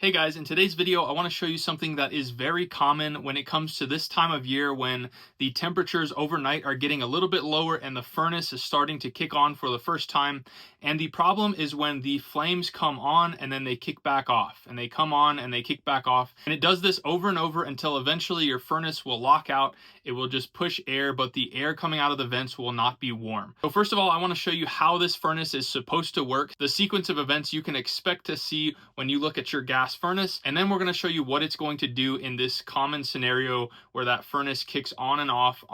Hey guys, in today's video, I want to show you something that is very common when it comes to this time of year when the temperatures overnight are getting a little bit lower and the furnace is starting to kick on for the first time. And the problem is when the flames come on and then they kick back off, and they come on and they kick back off. And it does this over and over until eventually your furnace will lock out. It will just push air, but the air coming out of the vents will not be warm. So first of all, I want to show you how this furnace is supposed to work, the sequence of events you can expect to see when you look at your gas furnace, and then we're going to show you what it's going to do in this common scenario where that furnace kicks on and off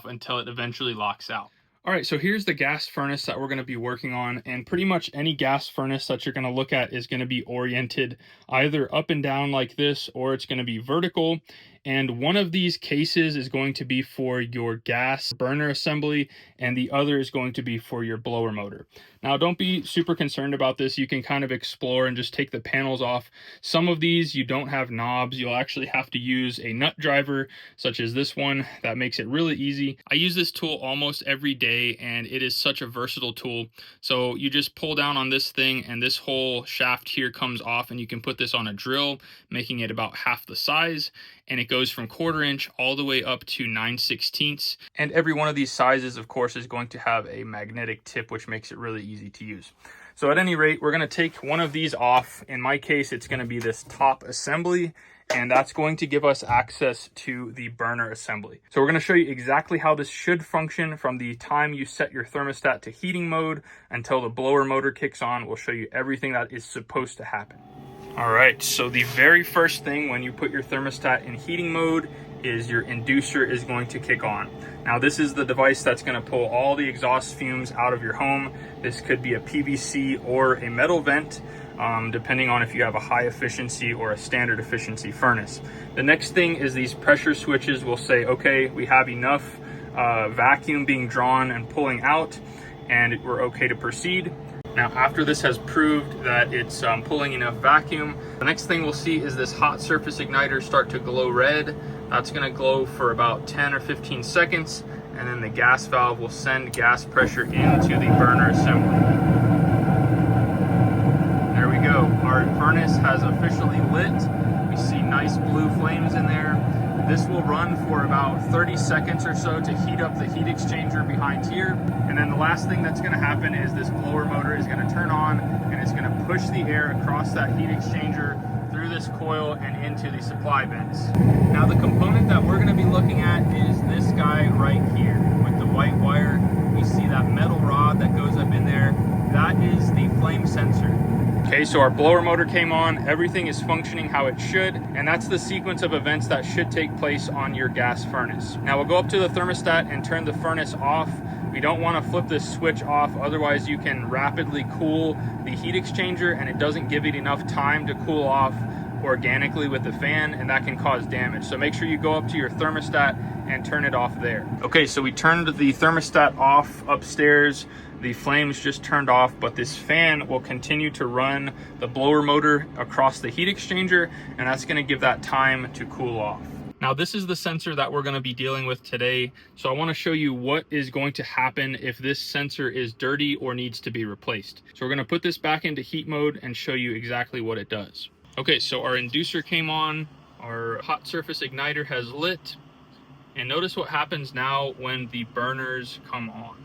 until it eventually locks out. All right, so here's the gas furnace that we're going to be working on, and pretty much any gas furnace that you're going to look at is going to be oriented either up and down like this, or it's going to be vertical. And one of these cases is going to be for your gas burner assembly, and the other is going to be for your blower motor. Now, don't be super concerned about this. You can kind of explore and just take the panels off. Some of these you don't have knobs. You'll actually have to use a nut driver, such as this one. That makes it really easy. I use this tool almost every day, and it is such a versatile tool. So you just pull down on this thing, and this whole shaft here comes off, and you can put this on a drill, making it about half the size. And it goes from 1/4 inch all the way up to 9/16. And every one of these sizes, of course, is going to have a magnetic tip, which makes it really easy to use. So at any rate, we're going to take one of these off. In my case, it's going to be this top assembly, and that's going to give us access to the burner assembly. So we're going to show you exactly how this should function from the time you set your thermostat to heating mode until the blower motor kicks on. We'll show you everything that is supposed to happen. All right, so the very first thing when you put your thermostat in heating mode is your inducer is going to kick on. Now, this is the device that's going to pull all the exhaust fumes out of your home. This could be a PVC or a metal vent, depending on if you have a high efficiency or a standard efficiency furnace. The next thing is these pressure switches will say, okay, we have enough vacuum being drawn and pulling out, and we're okay to proceed. Now, after this has proved that it's pulling enough vacuum, the next thing we'll see is this hot surface igniter start to glow red. That's going to glow for about 10 or 15 seconds, and then the gas valve will send gas pressure into the burner assembly. There we go. Our furnace has officially lit. We see nice blue flames in there. This will run for about 30 seconds or so to heat up the heat exchanger behind here. And then the last thing that's going to happen is this blower motor is going to turn on, and it's going to push the air across that heat exchanger through this coil and into the supply vents. Now, the component that we're going to be looking at is this guy right here with the white wire. We see that metal rod that goes up in there. That is the flame sensor. Okay, so our blower motor came on, everything is functioning how it should, and that's the sequence of events that should take place on your gas furnace. Now we'll go up to the thermostat and turn the furnace off. We don't want to flip this switch off, otherwise you can rapidly cool the heat exchanger and it doesn't give it enough time to cool off organically with the fan, and that can cause damage. So make sure you go up to your thermostat and turn it off there. Okay, so we turned the thermostat off upstairs. The flames just turned off, but this fan will continue to run the blower motor across the heat exchanger, and that's going to give that time to cool off. Now, this is the sensor that we're going to be dealing with today. So I want to show you what is going to happen if this sensor is dirty or needs to be replaced. So we're going to put this back into heat mode and show you exactly what it does. Okay, so our inducer came on, our hot surface igniter has lit, and notice what happens now when the burners come on.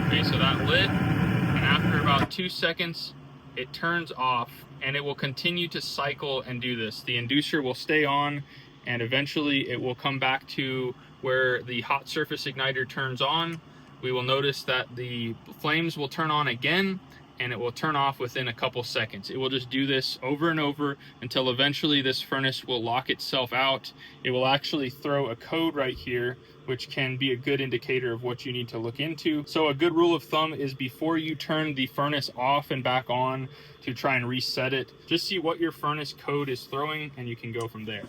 Okay, so that lit, and after about 2 seconds, it turns off, and it will continue to cycle and do this. The inducer will stay on, and eventually it will come back to where the hot surface igniter turns on. We will notice that the flames will turn on again, and it will turn off within a couple seconds. It will just do this over and over until eventually this furnace will lock itself out. It will actually throw a code right here, which can be a good indicator of what you need to look into. So a good rule of thumb is before you turn the furnace off and back on to try and reset it, just see what your furnace code is throwing, and you can go from there.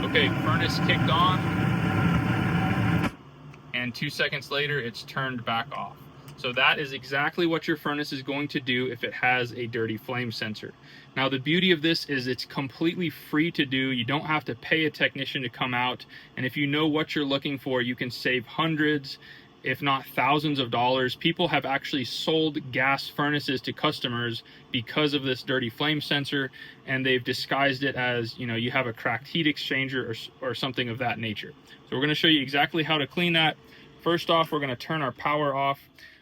Okay, furnace kicked on, and 2 seconds later, it's turned back off. So that is exactly what your furnace is going to do if it has a dirty flame sensor. Now, the beauty of this is it's completely free to do. You don't have to pay a technician to come out. And if you know what you're looking for, you can save hundreds if not thousands of dollars. People have actually sold gas furnaces to customers because of this dirty flame sensor, and they've disguised it as, you know, you have a cracked heat exchanger or something of that nature. So we're going to show you exactly how to clean that. First off, we're going to turn our power off.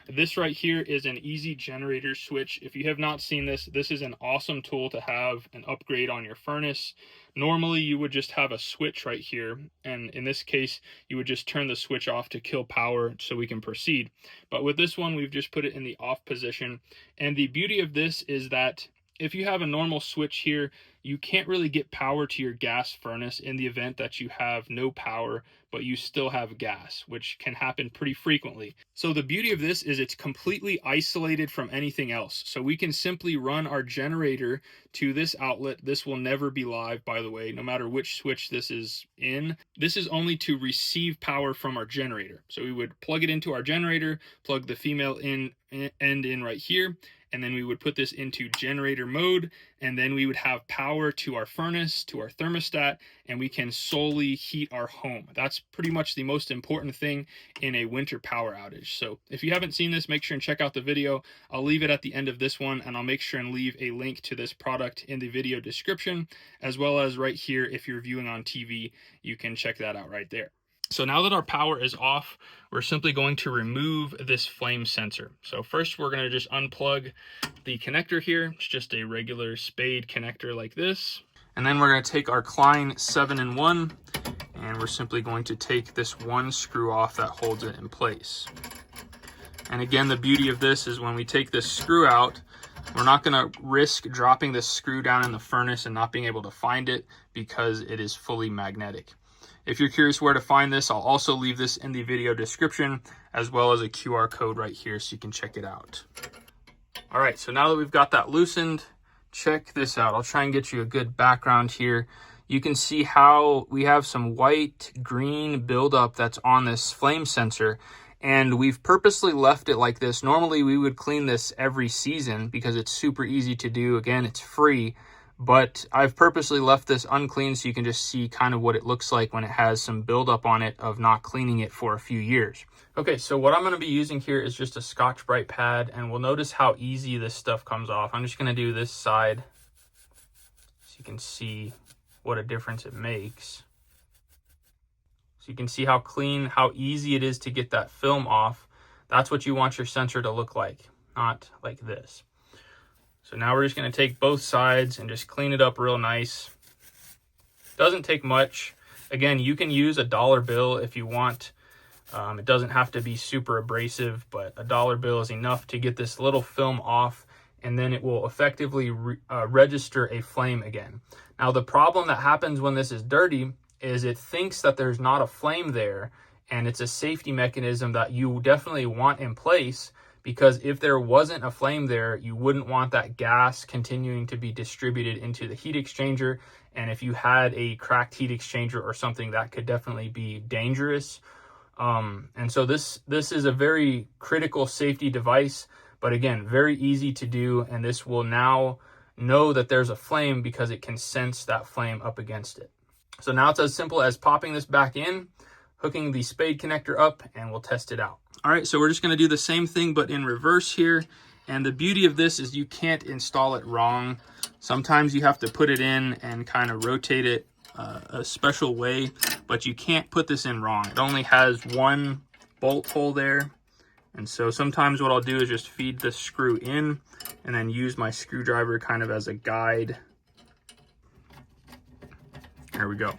This right here is an easy generator switch. If you have not seen this, this is an awesome tool to have an upgrade on your furnace. Normally you would just have a switch right here, and in this case you would just turn the switch off to kill power so we can proceed. But with this one, we've just put it in the off position. And the beauty of this is that if you have a normal switch here, you can't really get power to your gas furnace in the event that you have no power, but you still have gas, which can happen pretty frequently. So the beauty of this is it's completely isolated from anything else. So we can simply run our generator to this outlet. This will never be live, by the way, no matter which switch this is in. This is only to receive power from our generator. So we would plug it into our generator, plug the female end in right here, and then we would put this into generator mode, and then we would have power to our furnace, to our thermostat, and we can solely heat our home. That's pretty much the most important thing in a winter power outage. So if you haven't seen this, make sure and check out the video. I'll leave it at the end of this one, and I'll make sure and leave a link to this product in the video description, as well as right here if you're viewing on TV, you can check that out right there. So now that our power is off, we're simply going to remove this flame sensor. So first we're going to just unplug the connector here. It's just a regular spade connector like this. And then we're going to take our Klein 7-in-1, and we're simply going to take this one screw off that holds it in place. And again, the beauty of this is when we take this screw out, we're not going to risk dropping this screw down in the furnace and not being able to find it because it is fully magnetic. If you're curious where to find this, I'll also leave this in the video description, as well as a QR code right here so you can check it out. All right, so now that we've got that loosened, check this out. I'll try and get you a good background here. You can see how we have some white-green buildup that's on this flame sensor, and we've purposely left it like this. Normally we would clean this every season because it's super easy to do. Again, it's free. But I've purposely left this unclean so you can just see kind of what it looks like when it has some buildup on it of not cleaning it for a few years. Okay, so what I'm going to be using here is just a Scotch-Brite pad, and we'll notice how easy this stuff comes off. I'm just going to do this side so you can see what a difference it makes. So you can see how clean, how easy it is to get that film off. That's what you want your sensor to look like, not like this. So now we're just going to take both sides and just clean it up real nice. Doesn't take much. Again, you can use a dollar bill if you want. It doesn't have to be super abrasive, but a dollar bill is enough to get this little film off, and then it will effectively register a flame again. Now, the problem that happens when this is dirty is it thinks that there's not a flame there, and it's a safety mechanism that you definitely want in place, because if there wasn't a flame there, you wouldn't want that gas continuing to be distributed into the heat exchanger. And if you had a cracked heat exchanger or something, that could definitely be dangerous. And so this is a very critical safety device, but again, very easy to do. And this will now know that there's a flame because it can sense that flame up against it. So now it's as simple as popping this back in, hooking the spade connector up, and we'll test it out. All right, so we're just going to do the same thing, but in reverse here. And the beauty of this is you can't install it wrong. Sometimes you have to put it in and kind of rotate it a special way, but you can't put this in wrong. It only has one bolt hole there. And so sometimes what I'll do is just feed the screw in and then use my screwdriver kind of as a guide. There we go.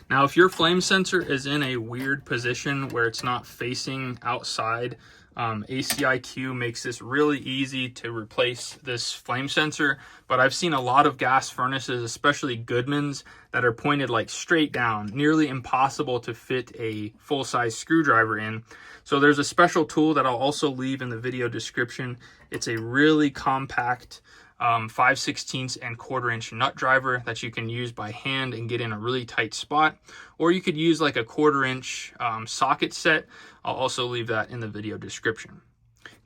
Now, if your flame sensor is in a weird position where it's not facing outside, ACIQ makes this really easy to replace this flame sensor. But I've seen a lot of gas furnaces, especially Goodman's, that are pointed like straight down, nearly impossible to fit a full-size screwdriver in. So there's a special tool that I'll also leave in the video description. It's a really compact 5/16 and 1/4 inch nut driver that you can use by hand and get in a really tight spot, or you could use like a 1/4 inch socket set. I'll also leave that in the video description.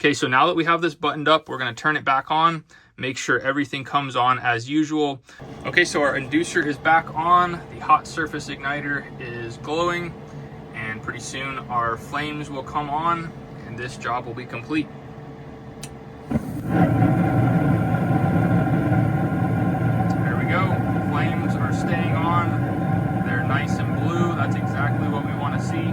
Okay, so now that we have this buttoned up, we're going to turn it back on, make sure everything comes on as usual. Okay, so our inducer is back on, the hot surface igniter is glowing, and pretty soon our flames will come on. and this job will be complete. There we go. Flames are staying on. They're nice and blue. That's exactly what we want to see.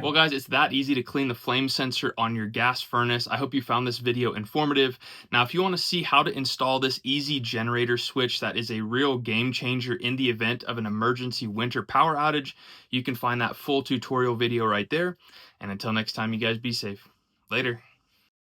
Well guys, it's that easy to clean the flame sensor on your gas furnace. I hope you found this video informative. Now, if you want to see how to install this easy generator switch that is a real game changer in the event of an emergency winter power outage, you can find that full tutorial video right there. And until next time, you guys be safe. Later.